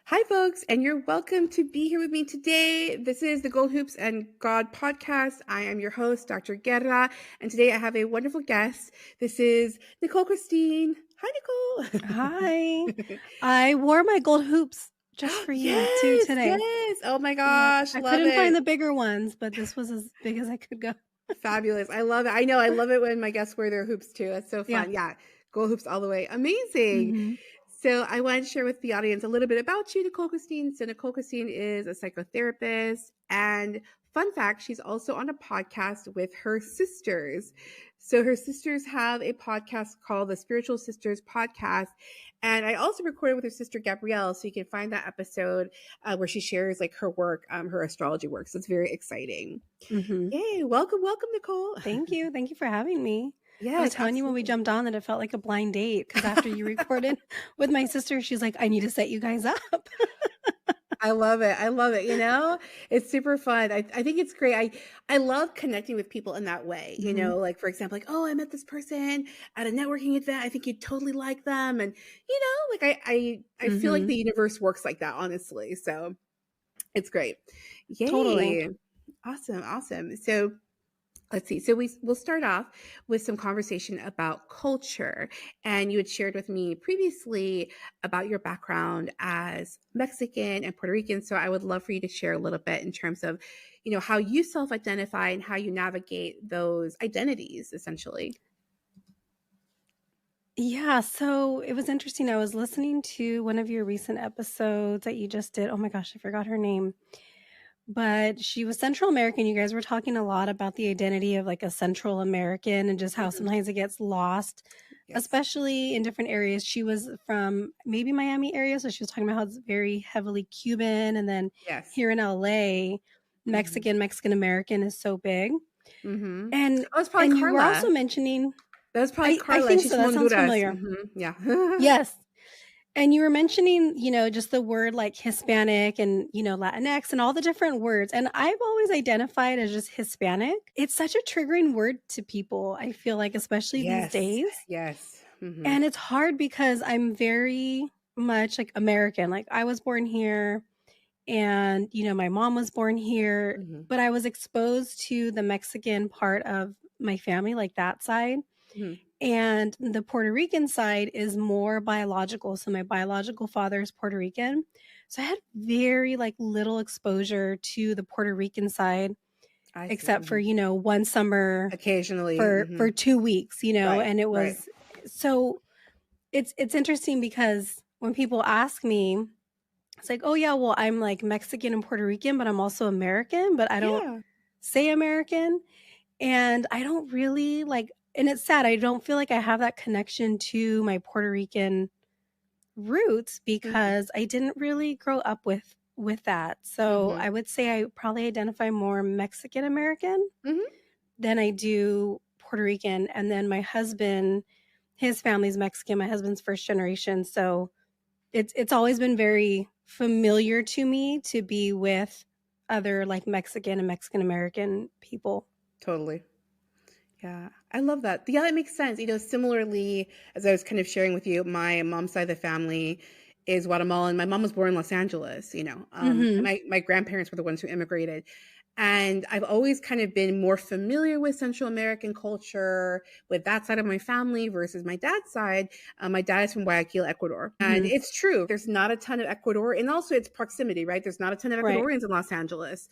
Hi, folks, and you're welcome to be here with me today. This is the Gold Hoops and God podcast. I am your host, Dr. Guerra, and today I have a wonderful guest. This is Nichole Christine. Hi, Nichole. Hi. I wore my gold hoops just for you too today. Yes. Oh my gosh. I Love couldn't it. find the bigger ones, but this was as big as I could go. Fabulous. I love it. I know. I love it when my guests wear their hoops too. That's so fun. Yeah. Gold hoops all the way. Amazing. Mm-hmm. So I want to share with the audience a little bit about you, Nichole Christine. So Nichole Christine is a psychotherapist, and fun fact, she's also on a podcast with her sisters. So her sisters have a podcast called the Spiritual Sisters Podcast. And I also recorded with her sister, Gabrielle. So you can find that episode where she shares like her work, her astrology work. So it's very exciting. Mm-hmm. Yay. Welcome, Nichole. Thank you. Thank you for having me. Yeah, I was telling you when we jumped on that it felt like a blind date because after you recorded with my sister, she's like, I need to set you guys up. I love it. You know, it's super fun. I think it's great. I love connecting with people in that way. You know, like for example, like, oh, I met this person at a networking event. I think you'd totally like them. And, you know, like I feel like the universe works like that, honestly. So it's great. Yay. Totally. Awesome. So let's see. So we'll start off with some conversation about culture. And you had shared with me previously about your background as Mexican and Puerto Rican. So I would love for you to share a little bit in terms of, you know, how you self-identify and how you navigate those identities, essentially. Yeah, so it was interesting. I was listening to one of your recent episodes that you just did. Oh my gosh, I forgot her name. But she was Central American. You guys were talking a lot about the identity of like a Central American and just how sometimes it gets lost, especially in different areas. She was from maybe Miami area. So she was talking about how it's very heavily Cuban. And then here in LA, Mexican American is so big. And, it's probably and Carla. you were also mentioning. That was probably Carla. I think She's so. That sounds familiar. Yeah. Yes. And you were mentioning, you know, just the word like Hispanic and, you know, Latinx and all the different words. And I've always identified as just Hispanic. It's such a triggering word to people, I feel like, especially these days. Yes. And it's hard because I'm very much like American. Like I was born here and, you know, my mom was born here, but I was exposed to the Mexican part of my family, like that side. And the Puerto Rican side is more biological. So my biological father is Puerto Rican. So I had very like little exposure to the Puerto Rican side, except for, you know, one summer occasionally for 2 weeks, you know, and it was so it's interesting because when people ask me, it's like, oh yeah, well, I'm like Mexican and Puerto Rican, but I'm also American, but I don't say American. And I don't really like, and it's sad, I don't feel like I have that connection to my Puerto Rican roots because I didn't really grow up with that. So I would say I probably identify more Mexican American than I do Puerto Rican. And then my husband, his family's Mexican, my husband's first generation. So it's always been very familiar to me to be with other like Mexican and Mexican American people. Totally. Yeah, I love that. Yeah, that makes sense. You know, similarly, as I was kind of sharing with you, my mom's side of the family is Guatemalan. My mom was born in Los Angeles, you know. And my grandparents were the ones who immigrated. And I've always kind of been more familiar with Central American culture with that side of my family versus my dad's side. My dad is from Guayaquil, Ecuador. And it's true. There's not a ton of Ecuador. And also it's proximity, right? There's not a ton of Ecuadorians in Los Angeles.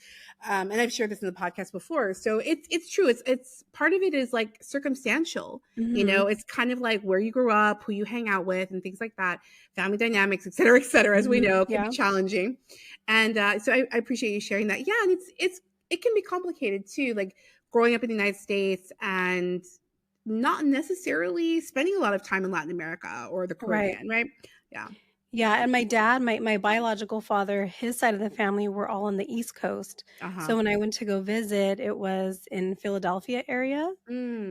And I've shared this in the podcast before. So it's true. It's part of it is like circumstantial. You know, it's kind of like where you grew up, who you hang out with and things like that. Family dynamics, et cetera, as we know, can be challenging. And so I appreciate you sharing that. Yeah. And it can be complicated too, like growing up in the United States and not necessarily spending a lot of time in Latin America or the Caribbean, right? Yeah. Yeah. And my dad, my biological father, his side of the family were all on the East Coast. So when I went to go visit, it was in Philadelphia area.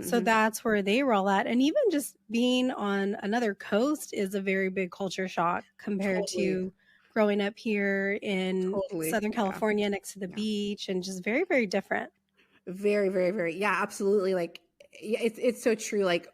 So that's where they were all at. And even just being on another coast is a very big culture shock compared to growing up here in Southern California next to the beach and just very, very different. Very, very, very. Yeah, absolutely. Like it's so true. Like,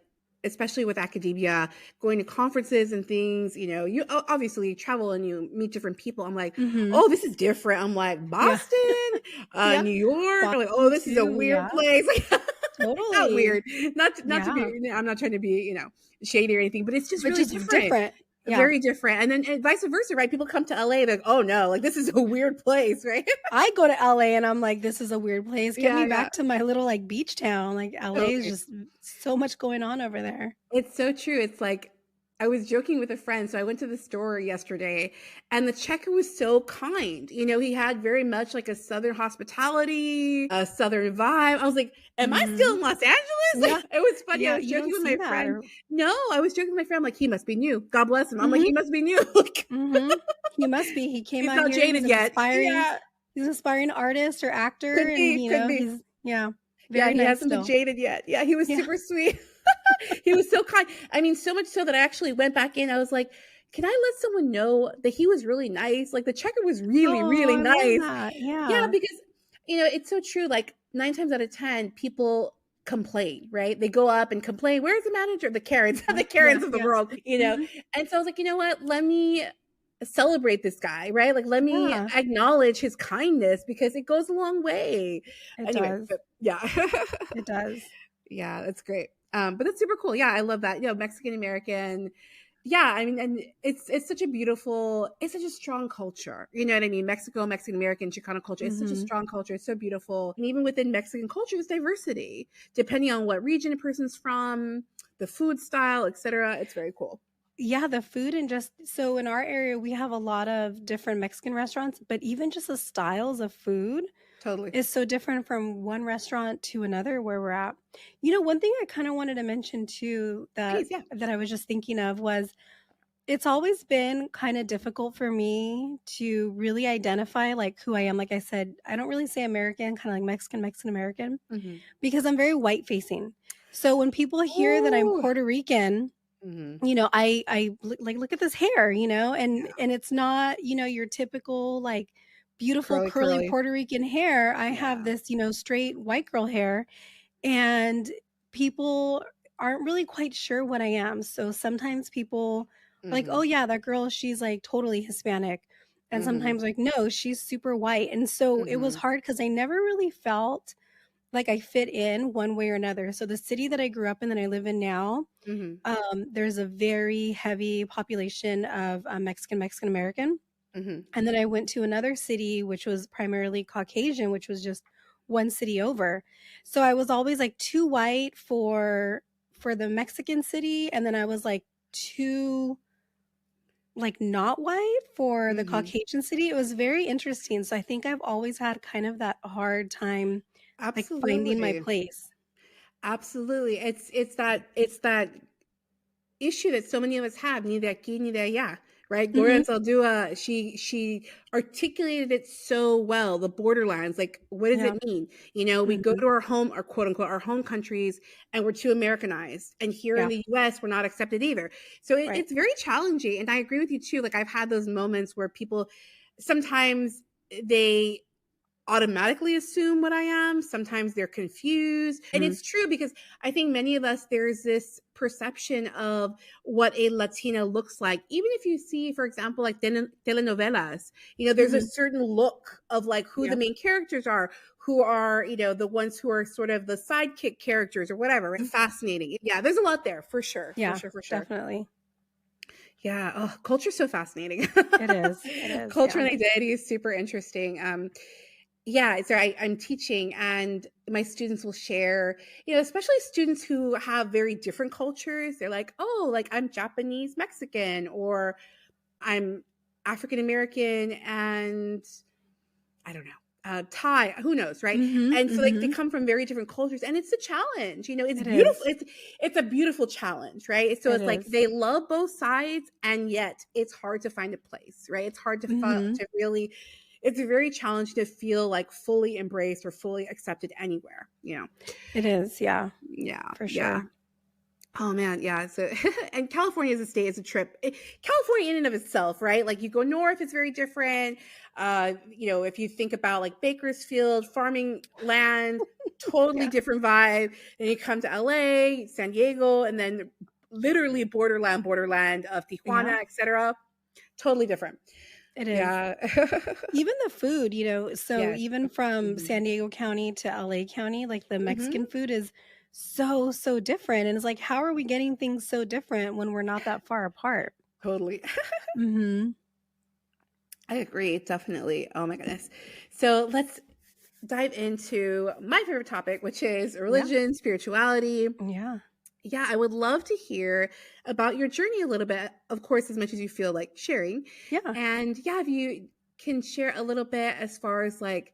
especially with academia, going to conferences and things, you know, you obviously travel and you meet different people. I'm like, Mm-hmm. oh, this is different. I'm like, Yeah. Boston, Yep. New York. I'm like, oh, Boston this is a too. weird Yeah. place. Like, not Totally. weird, not to Yeah. be. I'm not trying to be, shady or anything, but it's just But really just different. different. Yeah. Very different. And vice versa, right? People come to LA, like, oh no, like this is a weird place, right? I go to LA and I'm like, this is a weird place. Get me Yeah. back to my little like beach town. Like LA is Totally. just so much going on over there. It's so true. It's like I was joking with a friend. So I went to the store yesterday and the checker was so kind. He had very much like a Southern hospitality, a Southern vibe. I was like, am I still Mm-hmm. in Los Angeles? Yeah. It was funny. I Yeah. was You joking don't with see my that. friend. Or No, I was joking with my friend. I'm like, he must be new. God bless him. I'm like, mm-hmm. he must be new. Like, Mm-hmm. He must be. He came he's out not here. jaded yet. Yeah. He's an aspiring artist or actor. Could And be. Could be. he's Yeah, very he nice hasn't been still. jaded yet. Yeah, he was Yeah. super sweet. He was so kind. I mean, so much so that I actually went back in. I was like, can I let someone know that he was really nice? Like the checker was really, Oh, really I love nice. that. Yeah, Yeah. because it's so true. Like 9 times out of 10, people complain, right? They go up and complain, where's the manager? The Karens, the Yeah. Karens of the Yeah. world. Mm-hmm. And so I was like, you know what? Let me celebrate this guy, right? Like let me Yeah. acknowledge his kindness because it goes a long way. It Anyway, does. but yeah. It does. Yeah, that's great. But that's super cool. Yeah, I love that. Mexican American. Yeah, I mean, and it's such a strong culture. You know what I mean? Mexican American, Chicano culture. It's such a Mm-hmm. strong culture. It's so beautiful. And even within Mexican culture, there's diversity depending on what region a person's from, the food style, etc. It's very cool. Yeah, the food and just so in our area, we have a lot of different Mexican restaurants, but even just the styles of food Totally. is so different from one restaurant to another where we're at. One thing I kind of wanted to mention too that Please, yeah. that I was just thinking of was it's always been kind of difficult for me to really identify like who I am. Like I said, I don't really say American, kind of like Mexican American, Mm-hmm. because I'm very white facing. So when people hear that I'm Oh. Puerto Rican, Mm-hmm. I look at this hair, and Yeah. and it's not, your typical like beautiful curly Curly. Puerto Rican hair. I have Yeah. this, straight white girl hair, and people aren't really quite sure what I am. So sometimes people are like, Mm-hmm. "Oh yeah, that girl, she's like totally Hispanic." And Mm-hmm. sometimes like, "No, she's super white." And so it was Mm-hmm. hard cuz I never really felt like I fit in one way or another. So the city that I grew up in that I live in now, Mm-hmm. there's a very heavy population of Mexican American. Mm-hmm. And then I went to another city, which was primarily Caucasian, which was just one city over. So I was always like too white for the Mexican city, and then I was like too like not white for the Mm-hmm. Caucasian city. It was very interesting. So I think I've always had kind of that hard time like finding my Absolutely. place. Absolutely. It's that issue that so many of us have, ni de aquí ni de allá, right? Gloria Hmm. Anzaldúa, she articulated it so well, the borderlands, like what does Yeah. it mean? We go Hmm. to our home, our quote unquote, our home countries, and we're too Americanized. And here in Yeah. the US, we're not accepted either. So Right. it's very challenging. And I agree with you too. Like I've had those moments where people sometimes they automatically assume what I am. Sometimes they're confused. And Mhm. it's true because I think many of us, there's this perception of what a Latina looks like. Even if you see, for example, like telenovelas, there's a Mhm. certain look of like who the Yeah. main characters are, who are, the ones who are sort of the sidekick characters or whatever. It's fascinating. Yeah, there's a lot there for sure. For Yeah, sure. For sure. definitely. Yeah. Oh, culture's so fascinating. It is. It is. Culture Yeah. and identity is super interesting. Yeah, so I'm teaching and my students will share, especially students who have very different cultures. They're like, oh, like I'm Japanese Mexican, or I'm African American and I don't know, Thai, who knows, right? Mhm. And so like they Mhm. come from very different cultures and it's a challenge, it's It beautiful. is. It's a beautiful challenge, right? So It it's like is. they love both sides and yet it's hard to find a place, right? It's hard Mhm. to really, it's very challenging to feel like fully embraced or fully accepted anywhere. It is. Yeah, Yeah. for Yeah. sure. Oh man, yeah. So, and California as a state is a trip. California in and of itself, right? Like you go north, it's very different. If you think about like Bakersfield, farming land, totally Yeah. different vibe. Then you come to LA, San Diego, and then literally borderland of Yeah. Tijuana, etc. Totally different. It is. Yeah. Even the food, so Yes. even from Mhm. San Diego County to LA County, like the Mhm. Mexican food is so, so different. And it's like, how are we getting things so different when we're not that far apart? Totally. Mm-hmm. I agree, definitely. Oh my goodness. So let's dive into my favorite topic, which is Yeah. religion, spirituality. Yeah. Yeah, I would love to hear about your journey a little bit, of course, as much as you feel like sharing. Yeah. And yeah, if you can share a little bit as far as like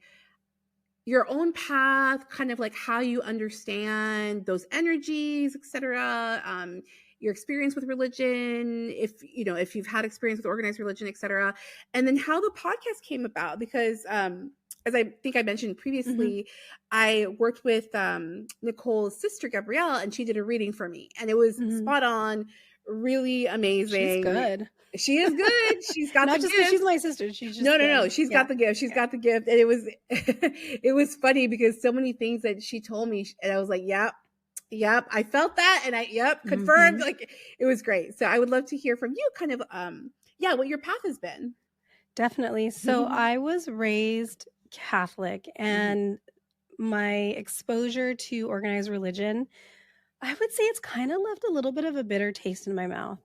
your own path, kind of like how you understand those energies, etc. Your experience with religion, if you've had experience with organized religion, etc. And then how the podcast came about, because as I think I mentioned Mm-hmm. previously, I worked with Nicole's sister Gabrielle, and she did a reading for me, and it was Mm-hmm. spot on, really She's amazing. good. She is good. She's got the Not just because she's gift. my sister. She's No, just no, no. good. She's Yeah. got the gift. She's Yeah. got the gift. And it was it was funny because so many things that she told me, and I was like, yep, yep, I felt that, and confirmed. Mm-hmm. Like it was great. So I would love to hear from you kind of yeah, what your path has been. Definitely. So I was raised Catholic, and my exposure to organized religion, I would say it's kind of left a little bit of a bitter taste in my mouth.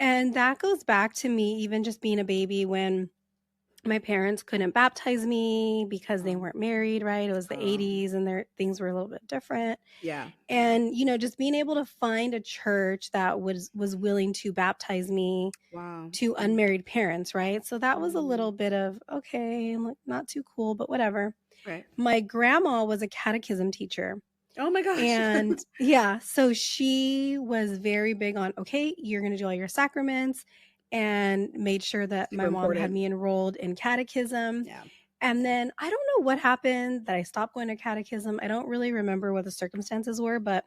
And that goes back to me even just being a baby when my parents couldn't baptize me because they weren't married, right? It was the 80s and things were a little bit different. Yeah. And just being able to find a church that was willing to baptize me Wow. to unmarried parents, right? So that was a little bit of okay, not too cool, but whatever. Right. My grandma was a catechism teacher. Oh my gosh. And yeah, so she was very big on, okay, you're going to do all your sacraments, and made sure that Super my mom had important. me enrolled in catechism. Yeah. And then I don't know what happened that I stopped going to catechism. I don't really remember what the circumstances were, but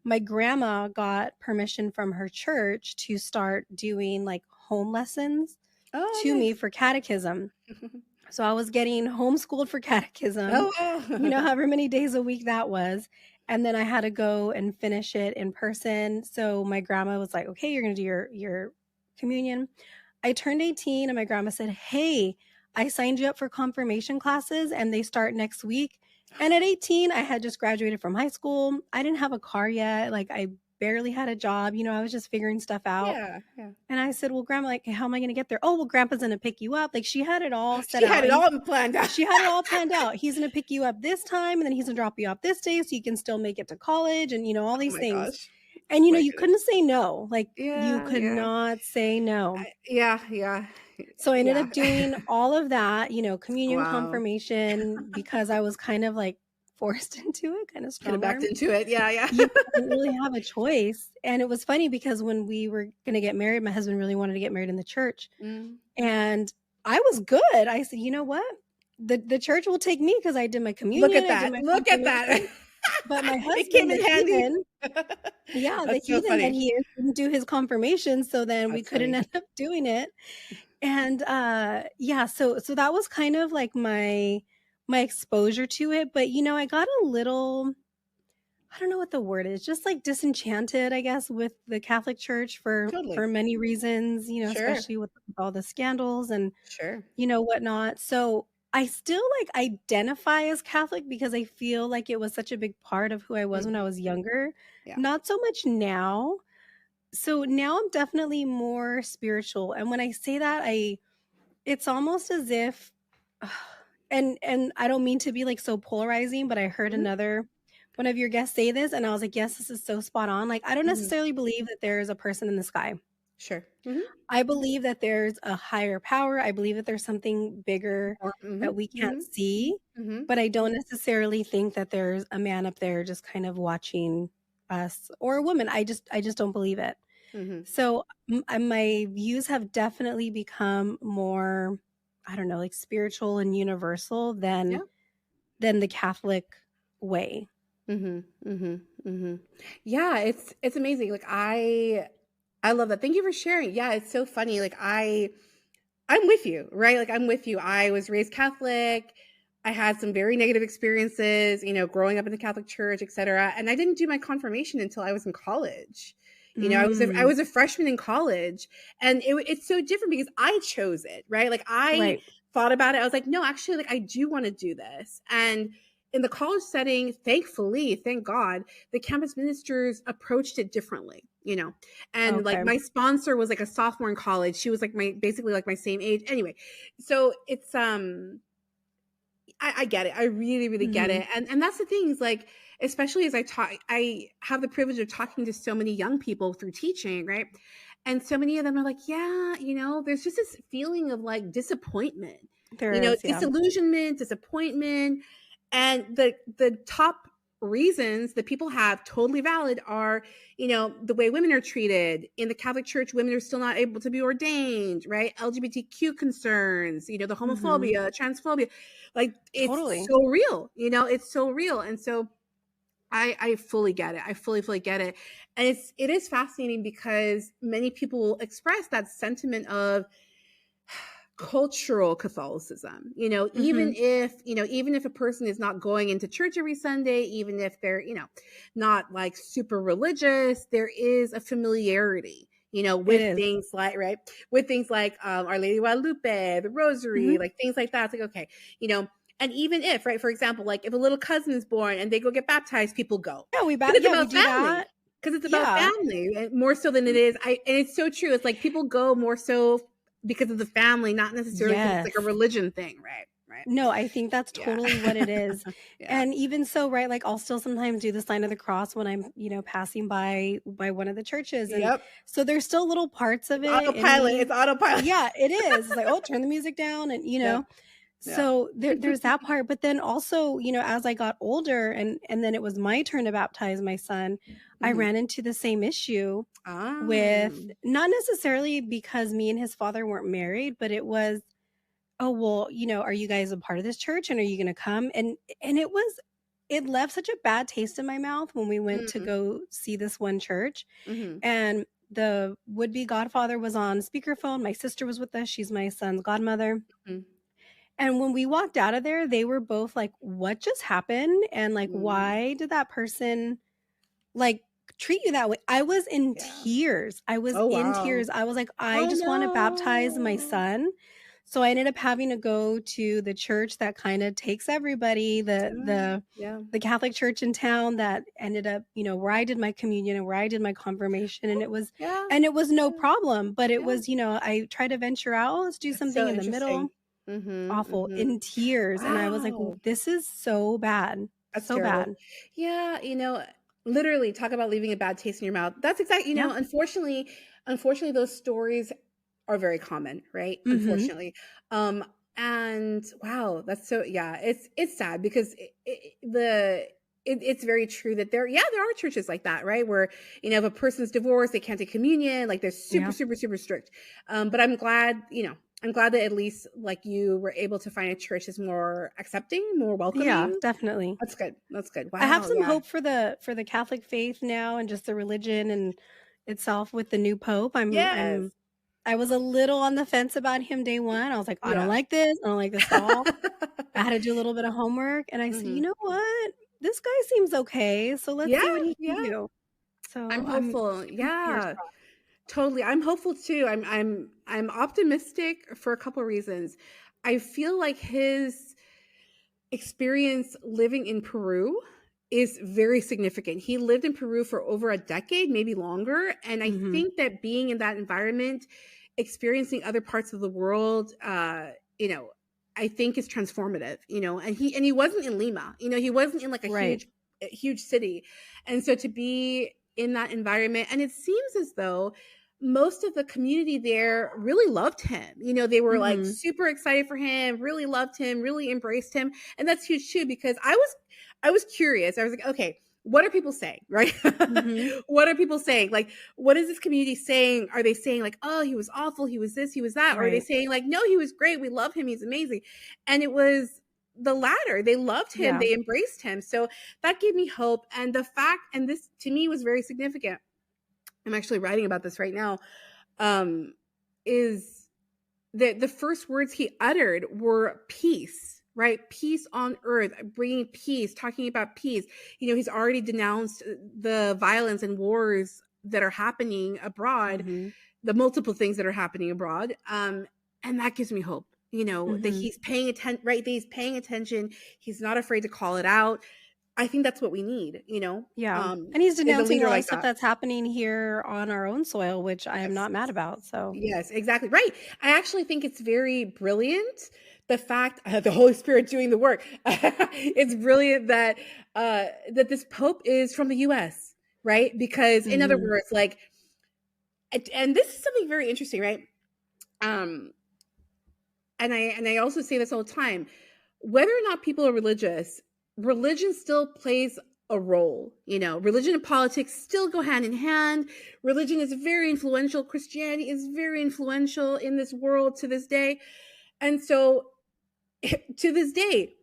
my grandma got permission from her church to start doing like home lessons to me Nice. for catechism. So I was getting homeschooled for catechism, Oh. however many days a week that was. And then I had to go and finish it in person. So my grandma was like, okay, you're going to do your communion. I turned 18 and my grandma said, hey, I signed you up for confirmation classes and they start next week. And at 18, I had just graduated from high school. I didn't have a car yet. Like I barely had a job. I was just figuring stuff out. Yeah. Yeah. And I said, well, grandma, like, how am I going to get there? Oh, well, grandpa's going to pick you up. Like she had it all set She had out. it all planned out. She had it all planned out. He's going to pick you up this time, and then he's going to drop you off this day so you can still make it to college and, all Oh these my things. gosh. And, My you goodness. couldn't say no. Like you Yeah. could not say no. Yeah. Yeah. So I ended up doing all of that, communion, Wow. confirmation, because I was kind of like forced into it, kind of Kind of backed strong-armed. into it. Yeah. Yeah. Yeah, I didn't really have a choice. And it was funny because when we were going to get married, my husband really wanted to get married in the church. And I was good. I said, you know what? The church will take me because I did my communion. Look at that. Look at that. But my husband, It came in handy. heathen, yeah, the That's so heathen funny. that he is, didn't do his confirmation. So then we That's couldn't funny. end up doing it. And yeah, so that was kind of like my exposure to it. But I got a little, I don't know what the word is, just like disenchanted, I guess, with the Catholic Church for Totally. many reasons, Sure. especially with all the scandals and Sure. whatnot. So I still like identify as Catholic because I feel like it was such a big part of who I was when I was younger. Yeah. Not so much now. So now I'm definitely more spiritual. And when I say that, it's almost as if and I don't mean to be like so polarizing, but I heard another one of your guests say this and I was like, yes, this is so spot on. Like I don't necessarily believe that there is a person in the sky. Sure. I believe that there's a higher power. I believe that there's something bigger that we can't see, but I don't necessarily think that there's a man up there just kind of watching us, or a woman. I just don't believe it. So my views have definitely become more, I don't know, like spiritual and universal than the Catholic way. Mm-hmm. Yeah, it's amazing. Like I love that. Thank you for sharing. Yeah, it's so funny. Like I'm with you, right? Like I'm with you. I was raised Catholic. I had some very negative experiences, growing up in the Catholic Church, etc. And I didn't do my confirmation until I was in college. I was a freshman in college, and it's so different because I chose it, right? Like I Right. thought about it. I was like, no, actually, like I do want to do this. And in the college setting, thankfully, thank God, the campus ministers approached it differently. And like Okay. my sponsor was like a sophomore in college. She was like basically like my same age. Anyway, so it's I get it. I really, really get Mm-hmm. it. And that's the thing is like, especially as I have the privilege of talking to so many young people through teaching, right? And so many of them are like, yeah, there's just this feeling of like disappointment, There is, yeah. disillusionment, disappointment. And the top reasons that people have, totally valid, are the way women are treated in the Catholic Church. Women are still not able to be ordained, right? LGBTQ concerns, the homophobia, transphobia, like it's Totally. so real. It's so real. And so I fully get it. I fully get it. And it is fascinating because many people will express that sentiment of cultural Catholicism, Mm-hmm. even if a person is not going into church every Sunday, even if they're, not like super religious, there is a familiarity, It with is. things like, right, with things like Our Lady of Guadalupe, the Mm-hmm. Rosary, like things like that. It's like, okay, and even if, right, for example, like if a little cousin is born and they go get baptized, people go Yeah, because it's we about do family. that. Because it's about Yeah. family more so than it is. And it's so true. It's like people go more so because of the family, not necessarily because it's like a Yes. religion thing, right? Right. No, I think that's Yeah. totally what it is. Yeah. And even so, right, like I'll still sometimes do the sign of the cross when I'm, passing by one of the churches. And Yep. so there's still little parts of It's it in autopilot. me. It's autopilot. Yeah, it is. It's like, oh, turn the music down and Yep. Yep. so there's that part. But then also, as I got older and then it was my turn to baptize my son, I Mhm. ran into the same issue Ah. with not necessarily because me and his father weren't married, but it was, oh, well, are you guys a part of this church and are you going to come? And it left such a bad taste in my mouth when we went to Mhm. go see this one church, Mhm. and the would-be godfather was on speakerphone. My sister was with us. She's my son's godmother. Mhm. And when we walked out of there, they were both like, what just happened? And like, Mm. why did that person like treat you that way? I was in Yeah. tears. I was Oh in wow. tears. I was like, I Oh just want to baptize my no. son. So I ended up having to go to the church that kind of takes everybody, Yeah. Yeah. the Catholic church in town that ended up, where I did my communion and where I did my confirmation. Yeah. And it was no Yeah. problem, but it Yeah. was, I tried to venture out, let's do That's something so in the interesting. middle. Mhm. Awful, Mhm. in tears. And I was like, Wow. this is so bad. That's So terrible. bad. Yeah, literally talk about leaving a bad taste in your mouth. That's exactly, Yeah. unfortunately those stories are very common, right? Mhm. Unfortunately. Um and wow, that's so, yeah, it's sad because it's very true that there are churches like that, right? Where, if a person's divorced, they can't take communion, like they're super, Yeah. super, super strict. But I'm glad that at least like you were able to find a church that's more accepting, more Yeah, welcoming. definitely. That's good. That's good. I have Wow, some yeah. hope for the Catholic faith now and just the religion and itself with the new pope. Yes. I was a little on the fence about him day one. I was like, I don't Yeah. like this. I don't like this at all. I had to do a little bit of homework and I said, you Mhm. know what? This guy seems okay. So let's Yeah, see what he can yeah. do. So I'm I'm hopeful. keeping my fingers Yeah. crossed. Totally. I'm hopeful too. I'm optimistic for a couple of reasons. I feel like his experience living in Peru is very significant. He lived in Peru for over a decade, maybe longer, and I Mhm. think that being in that environment, experiencing other parts of the world, you know, I think is transformative, and he wasn't in Lima. He wasn't in like a Right. huge city. And so to be in that environment, and it seems as though most of the community there really loved him. They were like Mhm. super excited for him, really loved him, really embraced him. And that's huge too, because I was curious. I was like, okay, what are people saying, right? Mhm. What are people saying? Like, what is this community saying? Are they saying like, oh, he was awful, he was this, he was that? Or are they Right. saying like, no, he was great, we love him, he's amazing? And it was the latter. They loved him. Yeah. They embraced him. So that gave me hope. And the fact, and this to me was very significant. I'm actually writing about this right now. Is that the first words he uttered were peace, right? Peace on earth, bringing peace, talking about peace. You know, he's already denounced the violence and wars that are happening abroad, the multiple things that are happening abroad. And that gives me hope, you know, that he's paying attention, right? That he's paying attention. He's not afraid to call it out. I think that's what we need, you know? Yeah. And he's denouncing a lot like of stuff that's happening here on our own soil, which I am not mad about. So yes, exactly. Right. I actually think it's very brilliant. The fact the Holy Spirit doing the work. It's brilliant that that this Pope is from the US, right? Because in other words, like, and this is something very interesting, right? And I also say this all the time. Whether or not people are religious, religion still plays a role. You know, religion and politics still go hand in hand. Religion is very influential. Christianity is very influential in this world to this day. And so to this day,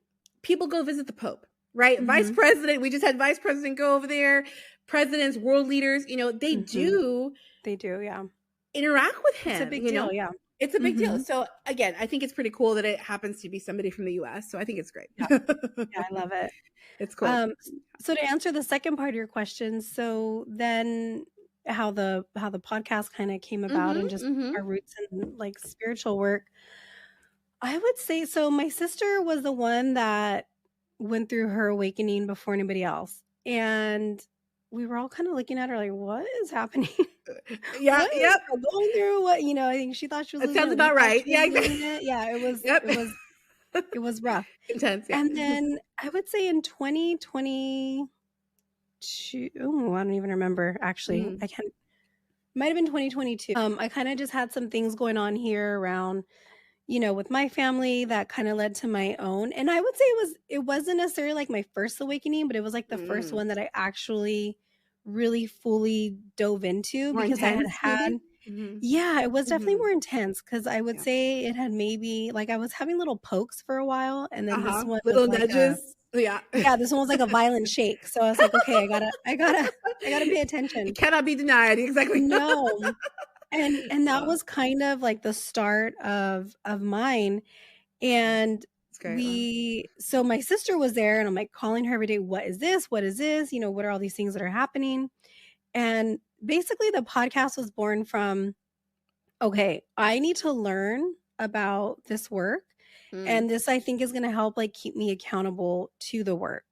people go visit the Pope, right? Vice president, we just had vice president go over there, presidents, world leaders, you know, they do. They do, yeah. Interact with him. It's a big deal, yeah. It's a big deal. So again, I think it's pretty cool that it happens to be somebody from the US. So I think it's great. Yeah, I love it. It's cool. So to answer the second part of your question, so then how the podcast kind of came about and just our roots in like spiritual work. I would say so. My sister was the one that went through her awakening before anybody else. And we were all kind of looking at her like, what is happening? Yeah, yep. Going through what, you know, I think she thought she was. That sounds about right. Yeah, yeah, it was. It was rough, intense. Yeah. And then I would say in 2022, I don't even remember actually. I can't. Might have been 2022. I kind of just had some things going on here around, you know, with my family that kind of led to my own. And I would say it wasn't necessarily like my first awakening, but it was like the first one that I actually really fully dove into more because intense, I had yeah, it was definitely more intense because I would say it had maybe like I was having little pokes for a while, and then this one little was nudges. Like this one was like a violent shake. So I was like, okay, I gotta pay attention. It cannot be denied. Exactly. No. And that was kind of like the start of mine. And so my sister was there and I'm like calling her every day. What is this? What is this? You know, what are all these things that are happening? And basically the podcast was born from, okay, I need to learn about this work. And this I think is going to help like keep me accountable to the work.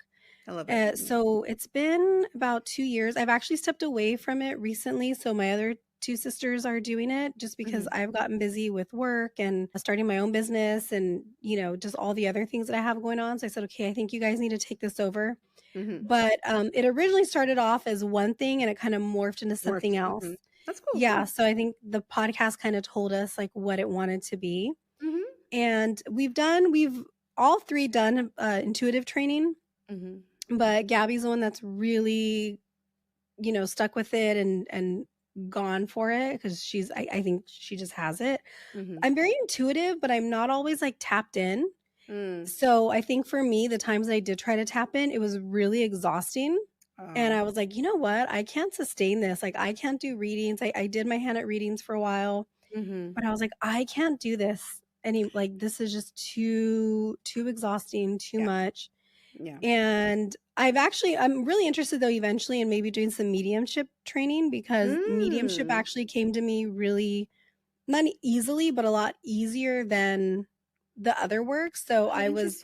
I love it. So it's been about 2 years. I've actually stepped away from it recently. So my other two sisters are doing it just because I've gotten busy with work and starting my own business and, you know, just all the other things that I have going on. So I said, okay, I think you guys need to take this over. But it originally started off as one thing and it kind of morphed into something else. That's cool. Yeah. So I think the podcast kind of told us like what it wanted to be. And we've all three done intuitive training. But Gabby's the one that's really, you know, stuck with it and gone for it because I think she just has it. I'm very intuitive, but I'm not always like tapped in. So I think for me, the times I did try to tap in, it was really exhausting. And I was like, you know what? I can't sustain this. Like I can't do readings. I did my Hannah readings for a while, but I was like, I can't do this. Like this is just too exhausting, too much. Yeah. And I'm really interested though eventually in maybe doing some mediumship training because mediumship actually came to me really not easily, but a lot easier than the other work. So I was,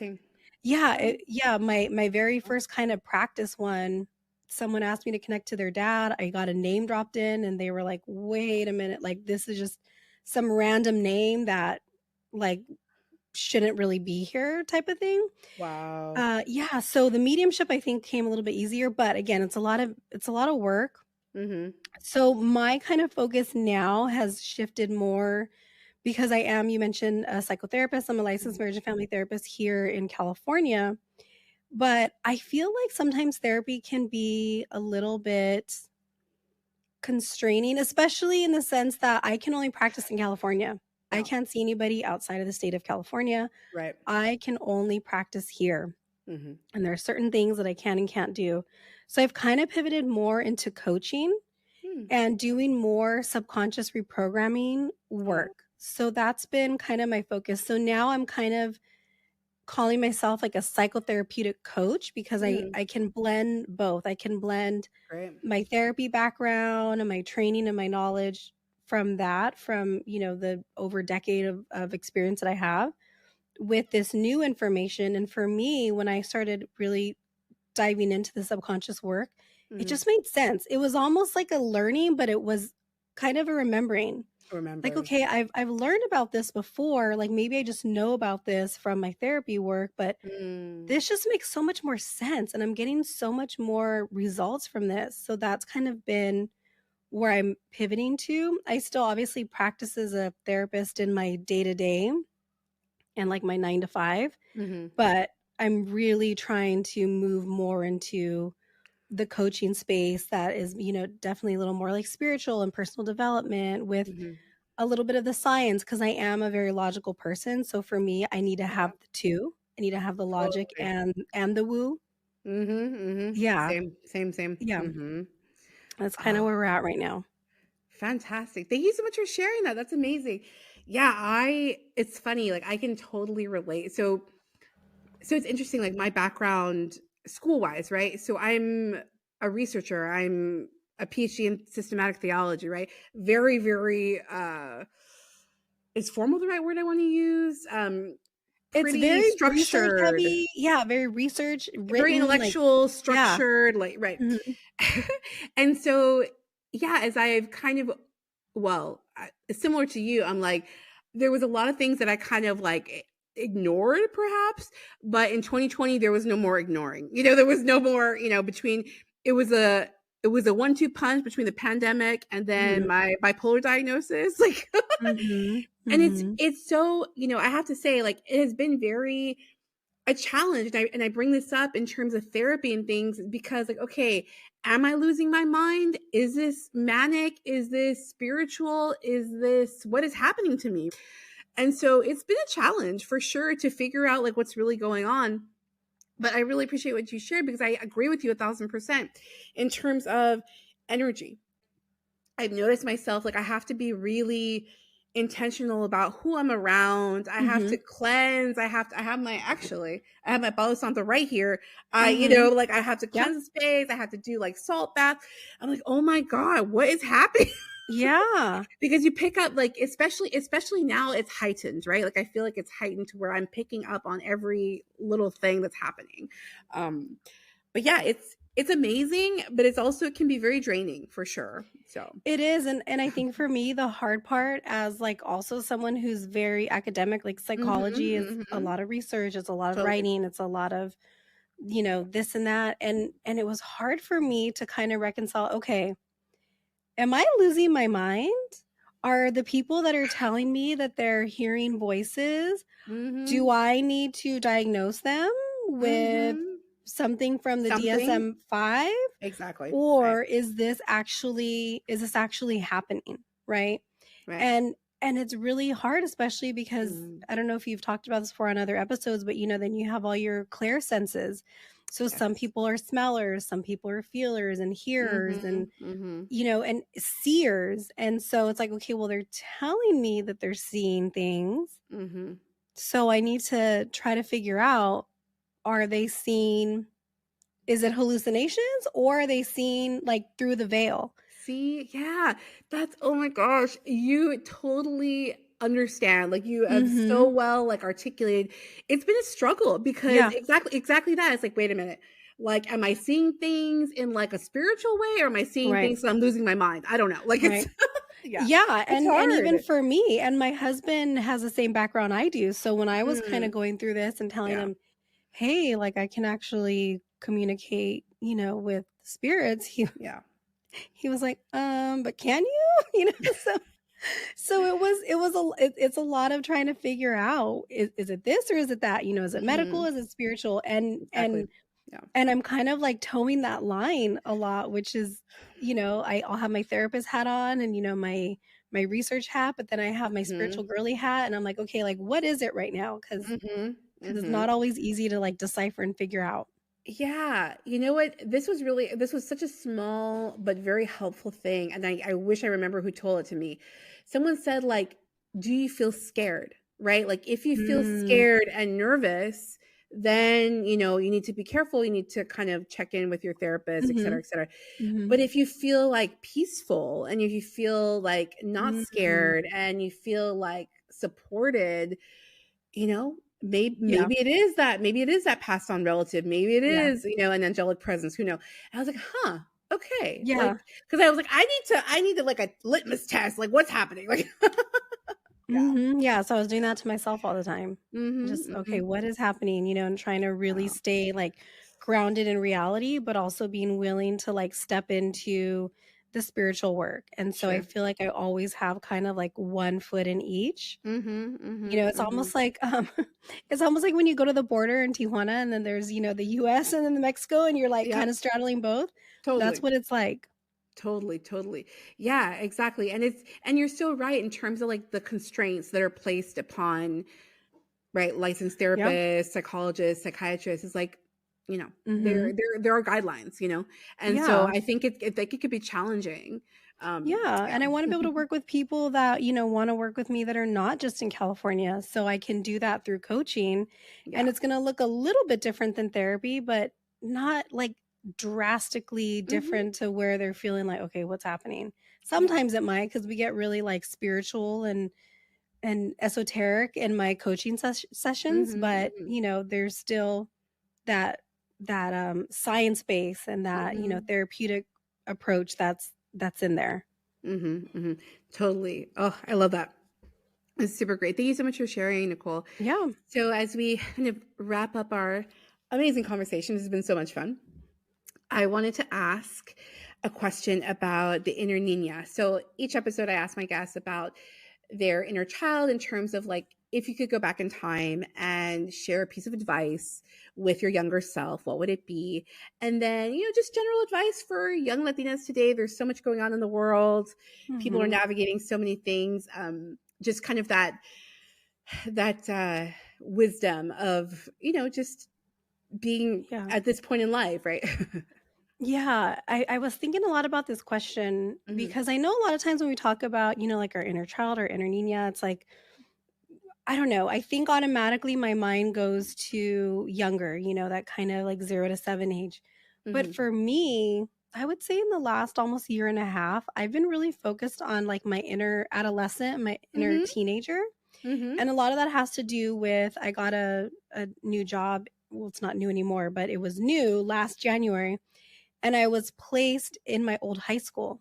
my very first kind of practice one, someone asked me to connect to their dad. I got a name dropped in and they were like, wait a minute, like this is just some random name that like shouldn't really be here type of thing. Wow. So the mediumship I think came a little bit easier, but again, it's a lot of work. So my kind of focus now has shifted more because you mentioned a psychotherapist. I'm a licensed marriage and family therapist here in California, but I feel like sometimes therapy can be a little bit constraining, especially in the sense that I can only practice in California. I can't see anybody outside of the state of California. Right. I can only practice here. Mm-hmm. And there are certain things that I can and can't do. So I've kind of pivoted more into coaching and doing more subconscious reprogramming work. So that's been kind of my focus. So now I'm kind of calling myself like a psychotherapeutic coach because I can blend both. I can blend my therapy background and my training and my knowledge from that, from, you know, the over a decade of experience that I have with this new information. And for me, when I started really diving into the subconscious work, it just made sense. It was almost like a learning, but it was kind of a remembering. Like, okay, I've learned about this before. Like maybe I just know about this from my therapy work, but this just makes so much more sense. And I'm getting so much more results from this. So that's kind of been where I'm pivoting to. I still obviously practice as a therapist in my day-to-day and like my 9 to 5, but I'm really trying to move more into the coaching space that is, you know, definitely a little more like spiritual and personal development with a little bit of the science, because I am a very logical person. So for me, I need to have the two. I need to have the logic and the woo. Yeah. Same. Yeah. That's kind of where we're at right now. Fantastic. Thank you so much for sharing that. That's amazing. Yeah, it's funny, like I can totally relate. So it's interesting, like my background school-wise, right? So I'm a researcher. I'm a PhD in systematic theology, right? Very, very is formal the right word I want to use? It's very structured, heavy. Yeah, very research, written, very intellectual, like, structured, like right. And so, yeah, as I've kind of, similar to you, I'm like, there was a lot of things that I kind of like ignored perhaps, but in 2020 there was no more ignoring. You know, there was no more, you know, between it was a 1-2 punch between the pandemic and then my bipolar diagnosis, like and it's so, you know, I have to say, like, it has been very a challenge, and I bring this up in terms of therapy and things because, like, okay, am I losing my mind? Is this manic? Is this spiritual? Is this what is happening to me? And so it's been a challenge for sure to figure out like what's really going on. But I really appreciate what you shared because I agree with you 1,000% in terms of energy. I've noticed myself, like, I have to be really intentional about who I'm around. I have to cleanse. I have my Palo Santo right here. You know, like I have to cleanse the space. I have to do like salt bath. I'm like, oh my God, what is happening? Yeah. Because you pick up, like, especially now it's heightened, right? Like I feel like it's heightened to where I'm picking up on every little thing that's happening. But yeah, it's amazing, but it's also, it can be very draining for sure. So it is. And I think for me, the hard part as like also someone who's very academic, like psychology is a lot of research, it's a lot of writing, it's a lot of, you know, this and that. And it was hard for me to kind of reconcile, okay, am I losing my mind? Are the people that are telling me that they're hearing voices, do I need to diagnose them with something from the DSM-5? Exactly. Or is this actually happening? Right. And it's really hard, especially because I don't know if you've talked about this before on other episodes, but you know, then you have all your clair senses. So some people are smellers, some people are feelers and hearers and, you know, and seers. And so it's like, okay, well, they're telling me that they're seeing things. So I need to try to figure out, are they seeing, is it hallucinations or are they seeing like through the veil? See, yeah, that's, oh my gosh, you totally understand. Like you have so well like articulated. It's been a struggle because exactly that. It's like, wait a minute. Like, am I seeing things in like a spiritual way, or am I seeing things so I'm losing my mind? I don't know. Like it's and even for me, and my husband has the same background I do. So when I was kind of going through this and telling him, hey, like I can actually communicate, you know, with spirits, he was like, but can you? You know, so it's a lot of trying to figure out, is it this or is it that? You know, is it medical? Is it spiritual? And I'm kind of like towing that line a lot, which is I'll have my therapist hat on and, my research hat, but then I have my spiritual girly hat, and I'm like, okay, like, what is it right now? Because it's not always easy to like decipher and figure out. Yeah. You know what? This was such a small but very helpful thing. And I wish I remember who told it to me. Someone said, like, do you feel scared? Right? Like, if you feel scared and nervous, then, you need to be careful. You need to kind of check in with your therapist, et cetera, et cetera. But if you feel like peaceful, and if you feel like not scared, and you feel like supported, maybe it is that passed on relative. Maybe it is, an angelic presence. Who knows? I was like, huh, okay. Yeah. Like, because I was like, I need to like a litmus test. Like, what's happening? Like, yeah. So I was doing that to myself all the time. Just, okay, what is happening, and trying to really stay like grounded in reality, but also being willing to like step into the spiritual work. And so I feel like I always have kind of like one foot in each. It's almost like it's almost like when you go to the border in Tijuana, and then there's, the US and then the Mexico, and you're like kind of straddling both. Totally. That's what it's like. Totally. Yeah, exactly. And you're so right in terms of like the constraints that are placed upon, right, licensed therapists, psychologists, psychiatrists. Is like, there are guidelines, and so I think it could be challenging. And I want to be able to work with people that, want to work with me that are not just in California. So I can do that through coaching. And it's going to look a little bit different than therapy, but not like drastically different to where they're feeling like, okay, what's happening? Sometimes it might, because we get really like spiritual and esoteric in my coaching sessions, but there's still that science base and that therapeutic approach that's in there. Totally. Oh, I love that. It's super great. Thank you so much for sharing, Nichole. Yeah. So as we kind of wrap up our amazing conversation, this has been so much fun. I wanted to ask a question about the inner niña. So each episode I ask my guests about their inner child in terms of like, if you could go back in time and share a piece of advice with your younger self, what would it be? And then, just general advice for young Latinas today. There's so much going on in the world. People are navigating so many things. Just kind of that wisdom of, just being at this point in life, right? Yeah, I was thinking a lot about this question because I know a lot of times when we talk about, like our inner child or inner niña, it's like, I don't know. I think automatically my mind goes to younger, that kind of like 0 to 7 age. But for me, I would say in the last almost year and a half, I've been really focused on like my inner adolescent, my inner teenager. And a lot of that has to do with, I got a new job. Well, it's not new anymore, but it was new last January. And I was placed in my old high school.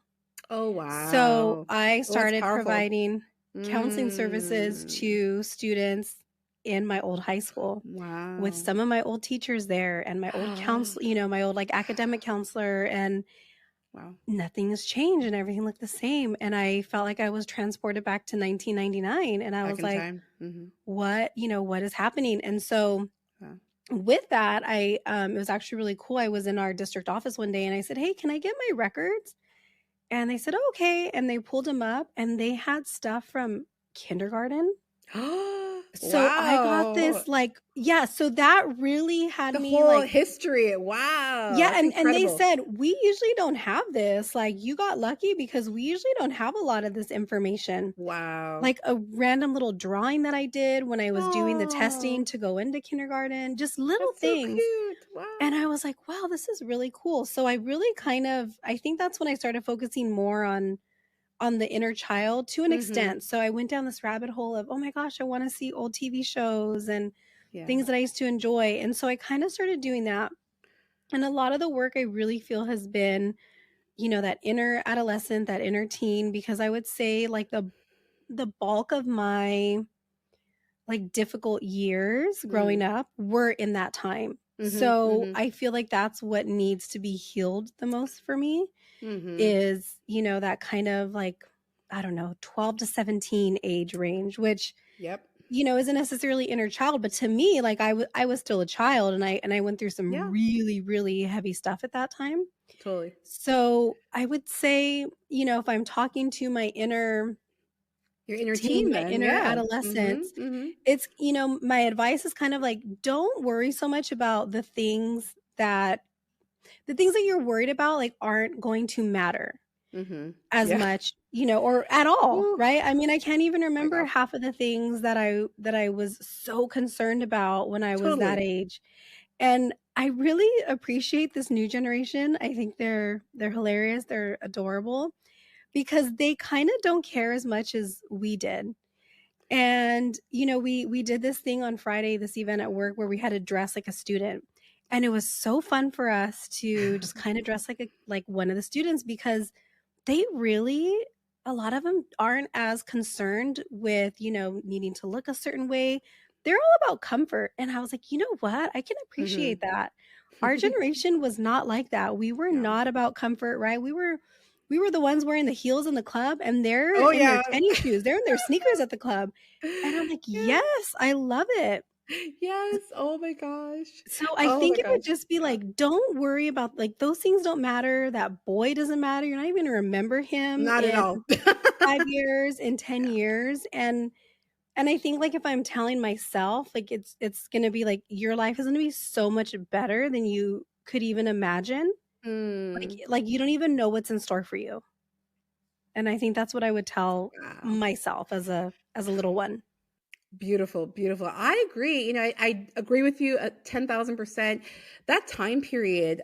Oh, wow. So I started providing counseling services to students in my old high school. Wow. With some of my old teachers there and my old counselor, my old like academic counselor, and nothing has changed and everything looked the same. And I felt like I was transported back to 1999. And I was like, what is happening? And so with that, it was actually really cool. I was in our district office one day and I said, hey, can I get my records? And they said, oh, okay. And they pulled them up and they had stuff from kindergarten. So I got this like, so that really had me whole like history. Wow. Yeah. And they said, we usually don't have this. Like, you got lucky because we usually don't have a lot of this information. Wow. Like a random little drawing that I did when I was doing the testing to go into kindergarten, just little things. So cute. Wow. And I was like, wow, this is really cool. So I really I think that's when I started focusing more on the inner child to an extent. So I went down this rabbit hole of, oh my gosh, I want to see old TV shows and things that I used to enjoy. And so I kind of started doing that. And a lot of the work I really feel has been, that inner adolescent, that inner teen, because I would say like the bulk of my like difficult years growing up were in that time. So I feel like that's what needs to be healed the most for me is, that kind of like, I don't know, 12 to 17 age range, which isn't necessarily inner child, but to me, like I was still a child, and I went through some Yeah, really, really heavy stuff at that time. totally. So I would say, if I'm talking to my inner Your inner teen, teen my then, inner yeah. adolescence, Mm-hmm. it's, my advice is kind of like, don't worry so much about the things that you're worried about, like, aren't going to matter Mm-hmm. as Yeah. much, or at all, Ooh, right? I mean, I can't even my remember gosh. half of the things that I was so concerned about when I was that Totally. age. And I really appreciate this new generation. I think they're hilarious, they're adorable because they kind of don't care as much as we did. And we did this thing on Friday, this event at work where we had to dress like a student. And it was so fun for us to just kind of dress like one of the students because they really, a lot of them aren't as concerned with, needing to look a certain way. They're all about comfort. And I was like, you know what? I can Mm-hmm. appreciate that. Our generation was not like that. We were No. not about comfort, right? We were the ones wearing the heels in the club, and they're Oh in their yeah. tennis shoes. They're in their sneakers at the club. And I'm like, Yeah. yes, I love it. Yes. Oh my gosh. So I Oh think my it would gosh. just be Yeah. like, don't worry about, like, those things don't matter. That boy doesn't matter. You're not even gonna remember him Not at in all. 5 years, in 10 Yeah. years. And I think, like, if I'm telling myself, like, it's gonna be like, your life is gonna be so much better than you could even imagine. Mm. Like you don't even know what's in store for you. And I think that's what I would tell Wow. myself as a little one. Beautiful, beautiful. I agree. I agree with you 10,000%. That time period,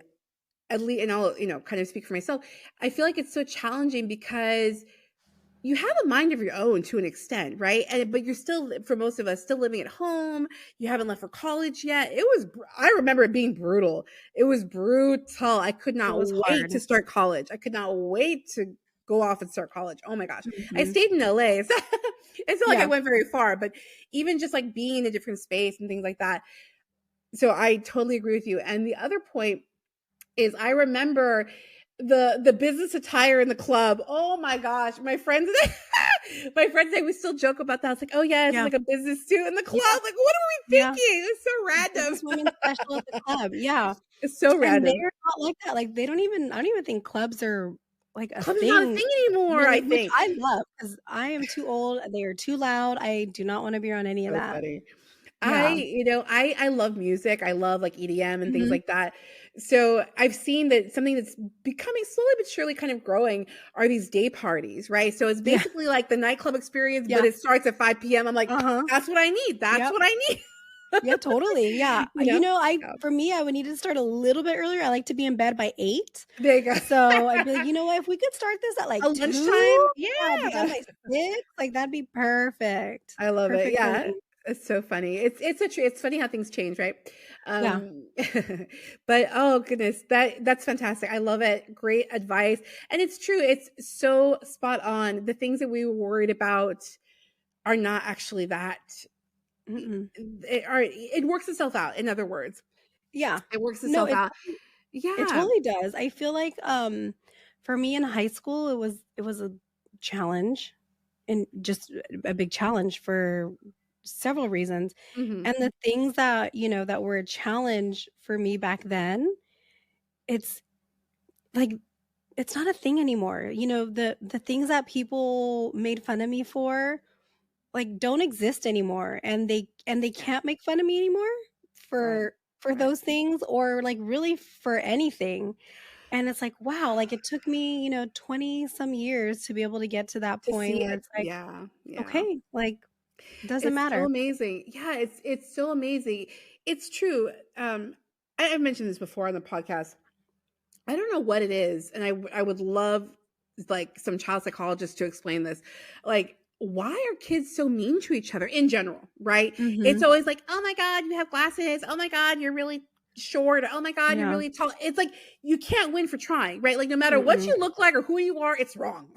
at least, and I'll, kind of speak for myself. I feel like it's so challenging because you have a mind of your own to an extent, right? But you're still, for most of us, still living at home. You haven't left for college yet. I remember it being brutal. It was brutal. I could It not was wait hard. to start college. I could not wait to go off and start college. Oh my gosh. I Mhm. stayed in LA. It's not like I Yeah. went very far, but even just like being in a different space and things like that. So I totally agree with you. And the other point is I remember the business attire in the club. Oh my gosh, my friends my friends and I, we still joke about that. It's like, oh yeah, it's Yeah. like a business suit in the club. Yeah. Like, what are we Yeah. thinking? It's so random. Businesswoman special at the club. Yeah. It's so And random. they're not like that. Like, I don't even think clubs are like a Club is not a thing thing anymore, I really, which think. I love because I am too old. They are too loud. I do not want to be around any of So that. funny. Yeah. I love music. I love like EDM and things Mhm. like that. So I've seen that something that's becoming slowly but surely kind of growing are these day parties, right? So it's Yeah. basically like the nightclub experience, but Yeah. it starts at 5 p.m. I'm like, Uh-huh. that's what I need. That's Yep. what I need. Yeah, totally. Yeah. You know? Yeah. For me, I would need to start a little bit earlier. I like to be in bed by 8. There you go. So I'd be like, you know what? If we could start this at like A 2, lunchtime. yeah, be done Yeah. by 6, like that'd be perfect. I love it. Perfect for Yeah. me. It's so funny. It's funny how things change, right? Yeah. Um but oh goodness, that's fantastic. I love it. Great advice. And it's true. It's so spot on. The things that we were worried about are not actually that Mm-mm. it works itself out, in other words. Yeah. It works No, itself out. it Yeah. totally does. I feel like for me in high school it was a challenge, and just a big challenge for several reasons. Mhm. And the things that were a challenge for me back then, it's like it's not a thing anymore. The things that people made fun of me for, like, don't exist anymore, and they Yeah. can't make fun of me anymore Right. for Right. those things, or like really for anything. And it's like, wow, like it took me, 20 some years to be able to get to that To point see where it. it's like, Yeah. Yeah. okay, like, doesn't It's so matter. amazing. Yeah, it's so amazing. It's true. I've mentioned this before on the podcast. I don't know what it is, and I would love like some child psychologist to explain this. Like, why are kids so mean to each other in general, right? It's Mhm. always like, "Oh my god, you have glasses. Oh my god, you're really short. Oh my god, you're Yeah. really tall." It's like you can't win for trying, right? Like no matter what Mm-mm. you look like or who you are, it's wrong.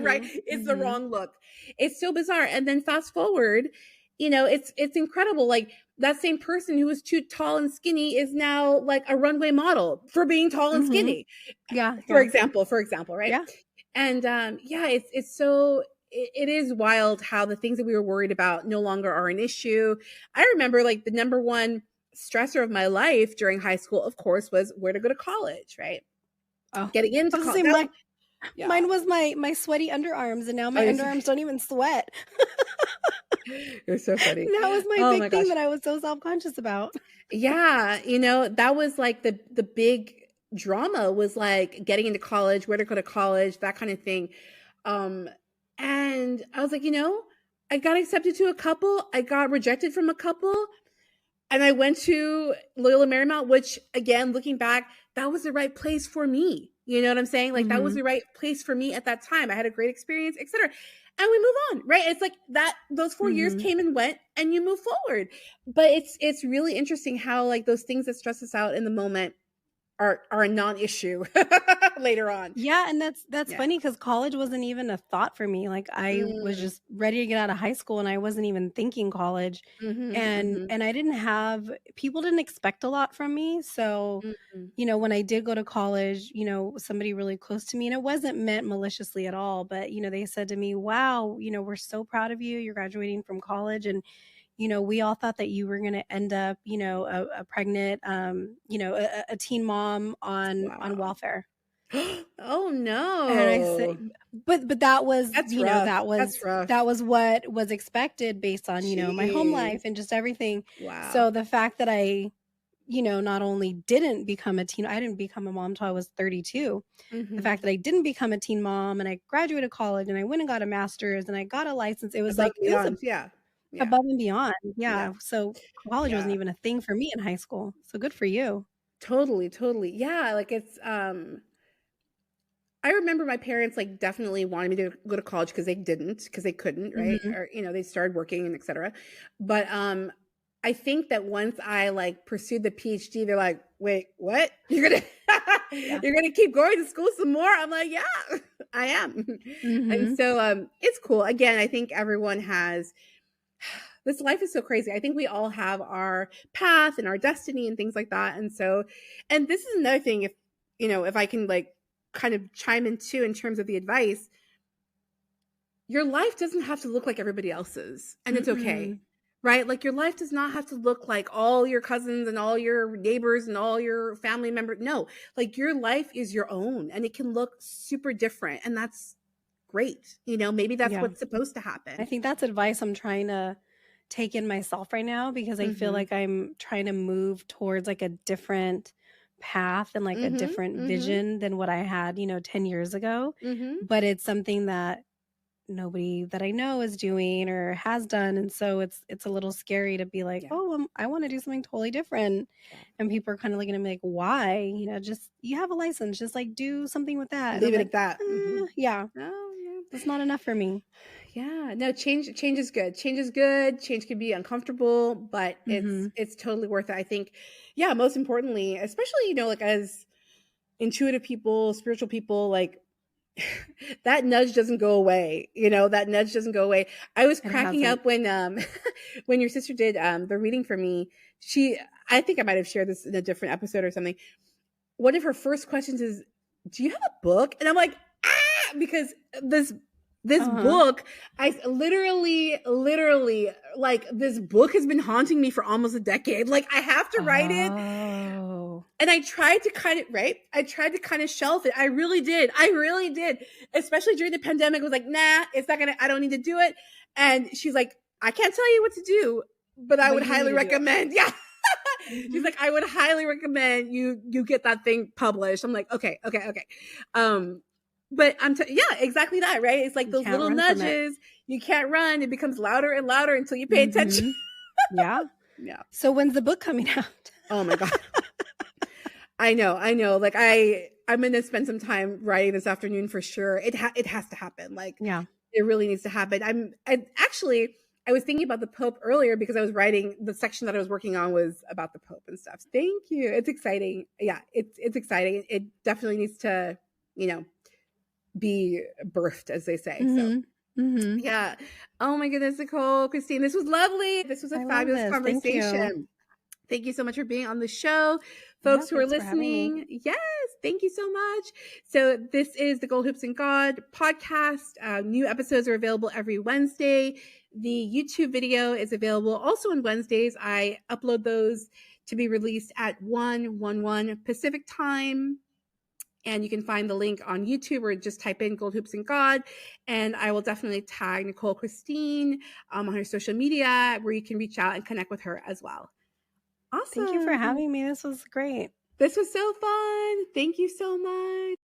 Right? Mhm. It's the Mhm. wrong look. It's so bizarre. And then fast forward, it's incredible. Like that same person who was too tall and skinny is now like a runway model for being tall and Mhm. skinny, Yeah, for yeah. example, right? Yeah. And yeah, it's so it is wild how the things that we were worried about no longer are an issue. I remember like the number one stressor of my life during high school, of course, was where to go to college, right? Oh, Getting into college. Mine was my sweaty underarms, and now my underarms don't even sweat. You're so funny. That was my big thing that I was so self-conscious about. Yeah, that was like the big drama, was like getting into college, where to go to college, that kind of thing. And I was like, I got accepted to a couple, I got rejected from a couple, and I went to Loyola Marymount, which, again, looking back, that was the right place for me. You know what I'm saying? Like, that was the right place for me at that time. I had a great experience, etc. And we move on, right? It's like that, those 4 years came and went, and you move forward. But it's really interesting how, like, those things that stress us out in the moment are a non-issue later on. Yeah, and that's funny, because college wasn't even a thought for me. Like, I was just ready to get out of high school, and I wasn't even thinking college. And I people didn't expect a lot from me. So, when I did go to college, somebody really close to me, and it wasn't meant maliciously at all, but they said to me, "Wow, we're so proud of you. You're graduating from college, and we all thought that you were going to end up, a pregnant, a teen mom on welfare." Oh no. And I said, but that was, That's rough. that was what was expected based on, my home life and just everything. Wow. So the fact that I, not only didn't become I didn't become a mom until I was 32. The fact that I didn't become a teen mom, and I graduated college, and I went and got a master's, and I got a license. It was above and beyond. Yeah. So college wasn't even a thing for me in high school. So good for you. Totally. Yeah. Like, it's, I remember my parents like definitely wanted me to go to college because they couldn't, right? Or, they started working and etc. But, I think that once I like pursued the PhD, they're like, wait, what? You're going to keep going to school some more? I'm like, yeah, I am. And so, it's cool. Again, I think everyone has, this life is so crazy. I think we all have our path and our destiny and things like that. And so, and this is another thing, if I can like kind of chime in too, in terms of the advice, your life doesn't have to look like everybody else's, and it's okay, right? Like, your life does not have to look like all your cousins and all your neighbors and all your family members. No, like, your life is your own, and it can look super different, and that's great. Maybe that's what's supposed to happen. I think that's advice I'm trying to take in myself right now, because I feel like I'm trying to move towards like a different path and like a different vision than what I had, 10 years ago. But it's something that nobody that I know is doing or has done. And so it's a little scary to be like, oh, I want to do something totally different. And people are kind of looking at me like, why? Just, you have a license, just like do something with that. Leave it at that. Yeah. That's not enough for me. Yeah, no, change is good. Change is good. Change can be uncomfortable, but it's totally worth it. I think, most importantly, especially, like, as intuitive people, spiritual people, like, that nudge doesn't go away. That nudge doesn't go away. I was cracking up when when your sister did the reading for me. I think I might have shared this in a different episode or something. One of her first questions is, do you have a book? And I'm like, because this book, I literally, like, this book has been haunting me for almost a decade. Like, I have to write it. And I tried to kind of shelf it. I really did. Especially during the pandemic. I was like, nah, I don't need to do it. And she's like, I can't tell you what to do, but I would highly recommend. Yeah. She's like, I would highly recommend you get that thing published. I'm like, okay. But exactly that, right? It's like those little nudges. You can't run. It becomes louder and louder until you pay attention. Yeah. So when's the book coming out? Oh my God. I know. Like, I'm going to spend some time writing this afternoon for sure. It has to happen. Like, it really needs to happen. I was thinking about the Pope earlier because I was writing, the section that I was working on was about the Pope and stuff. Thank you. It's exciting. Yeah, it's exciting. It definitely needs to, be birthed, as they say. So oh my goodness, Nichole Christine, this was lovely. This was a fabulous conversation. Thank you so much for being on the show. Yeah, Folks who are listening, yes, thank you so much. So this is the Gold Hoops and God podcast. New episodes are available every Wednesday. The YouTube video is available also on Wednesdays. I upload those to be released at 1:11 Pacific time. And you can find the link on YouTube or just type in Gold Hoops and God. And I will definitely tag Nichole Christine on her social media where you can reach out and connect with her as well. Awesome. Thank you for having me. This was great. This was so fun. Thank you so much.